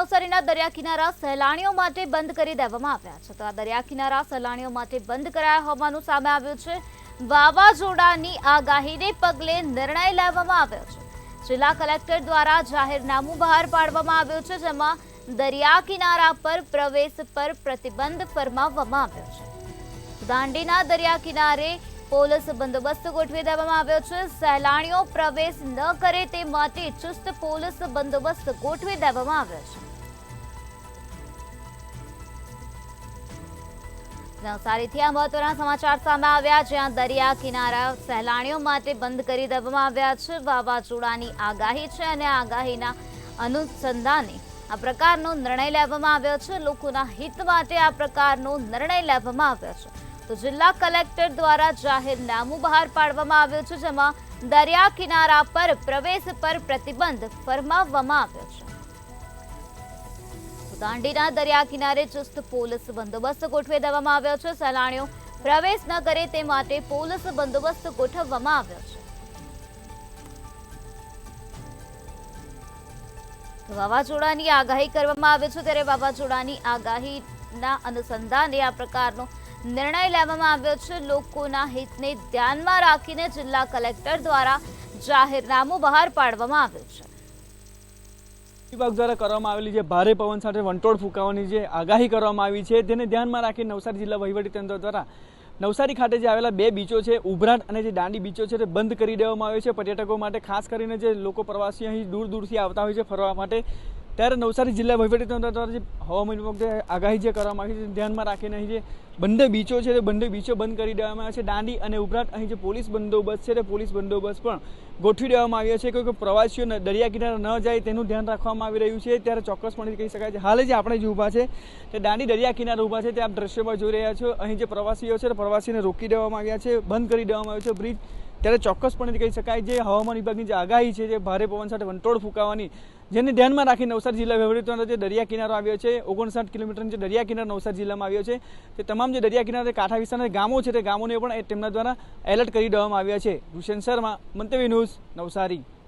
નવસારીના દરિયા કિનારા સહેલાણીઓ માટે બંધ કરી દેવામાં આવ્યા છે। તો આ દરિયા કિનારા સહેલાણીઓ માટે બંધ કરાયા હોવાનું સામે આવ્યું છે। વાવાઝોડાની આગાહીને પગલે નિર્ણય લેવામાં આવ્યો છે। જિલ્લા કલેક્ટર દ્વારા જાહેરનામું બહાર પાડવામાં આવ્યું છે, જેમાં દરિયા કિનારા પર પ્રવેશ પર પ્રતિબંધ ફરમાવવામાં આવ્યો છે। દાંડીના દરિયા કિનારે પોલીસ બંદોબસ્ત ગોઠવી દેવામાં આવ્યો છે। સહેલાણીઓ પ્રવેશ ન કરે તે માટે ચુસ્ત પોલીસ બંદોબસ્ત ગોઠવી દેવામાં આવ્યો છે। નવસારીથી આ મહત્વના સમાચાર સામે આવ્યા, જ્યાં દરિયા કિનારા સહેલાણીઓ માટે બંધ કરી દેવામાં આવ્યા છે। વાવાઝોડાની આગાહી છે અને આગાહીના અનુસંધાને આ પ્રકારનો નિર્ણય લેવામાં આવ્યો છે। લોકોના હિત માટે આ પ્રકારનો નિર્ણય લેવામાં આવ્યો છે। તો જિલ્લા કલેક્ટર દ્વારા જાહેરનામું બહાર પાડવામાં આવ્યું છે, જેમાં દરિયા કિનારા પર પ્રવેશ પર પ્રતિબંધ ફરમાવવામાં આવ્યો છે। દાંડીના દરિયા કિનારે ચુસ્ત પોલીસ બંદોબસ્ત ગોઠવી દેવામાં આવ્યો છે। સહેલાણીઓ પ્રવેશ ન કરે તે માટે પોલીસ બંદોબસ્ત ગોઠવવામાં આવ્યો છે। વાવાઝોડાની આગાહી કરવામાં આવે છે, ત્યારે વાવાઝોડાની આગાહીના અનુસંધાને આ પ્રકારનો નિર્ણય લેવામાં આવ્યો છે। લોકોના હિતને ધ્યાનમાં રાખીને જિલ્લા કલેક્ટર દ્વારા જાહેરનામું બહાર પાડવામાં આવ્યું છે। વિભાગ દ્વારા કરવામાં આવેલી જે ભારે પવન સાથે વંટોળ ફૂંકાવાની જે આગાહી કરવામાં આવી છે, તેને ધ્યાનમાં રાખી નવસારી જિલ્લા વહીવટીતંત્ર દ્વારા નવસારી ખાતે જે આવેલા બે બીચો છે, ઉભરાટ અને જે દાંડી બીચો છે, તે બંધ કરી દેવામાં આવ્યો છે પર્યટકો માટે। ખાસ કરીને જે લોકો પ્રવાસીઓ અહીં દૂર દૂરથી આવતા હોય છે ફરવા માટે, ત્યારે નવસારી જિલ્લા વહીવટીતંત્ર દ્વારા જે હવામાન વિભાગે આગાહી જે કરવામાં આવી છે ધ્યાનમાં રાખીને અહીં જે બંને બીચો છે તે બંને બીચો બંધ કરી દેવામાં આવ્યા છે। દાંડી અને ઉભરાટ અહીં જે પોલીસ બંદોબસ્ત છે તે પોલીસ બંદોબસ્ત પણ ગોઠવી દેવામાં આવ્યો છે કે પ્રવાસીઓ દરિયા કિનારે ન જાય તેનું ધ્યાન રાખવામાં આવી રહ્યું છે। ત્યારે ચોક્કસપણે કહી શકાય છે, હાલ જે આપણે જે ઊભા છે તે દાંડી દરિયા કિનારે ઊભા છે, તે આપ દ્રશ્યમાં જોઈ રહ્યા છો। અહીં જે પ્રવાસીઓ છે તે પ્રવાસીને રોકી દેવામાં આવ્યા છે, બંધ કરી દેવામાં આવ્યો છે બ્રિજ। ત્યારે ચોક્કસપણે કહી શકાય જે હવામાન વિભાગની જે આગાહી છે, જે ભારે પવન સાથે વંટોળ ફૂંકાવાની, જેને ધ્યાનમાં રાખી નવસારી જિલ્લા વહીવટીતંત્ર જે દરિયા કિનારો આવ્યો છે, 59 કિલોમીટરનો જે દરિયા કિનારો નવસારી જિલ્લામાં આવ્યો છે, તે તમામ જે દરિયા કિનારે કાંઠા વિસ્તારના ગામો છે તે ગામોને પણ તેમના દ્વારા એલર્ટ કરી દેવામાં આવ્યા છે। ભૂષણ શર્મા, મંતવ્ય ન્યૂઝ, નવસારી।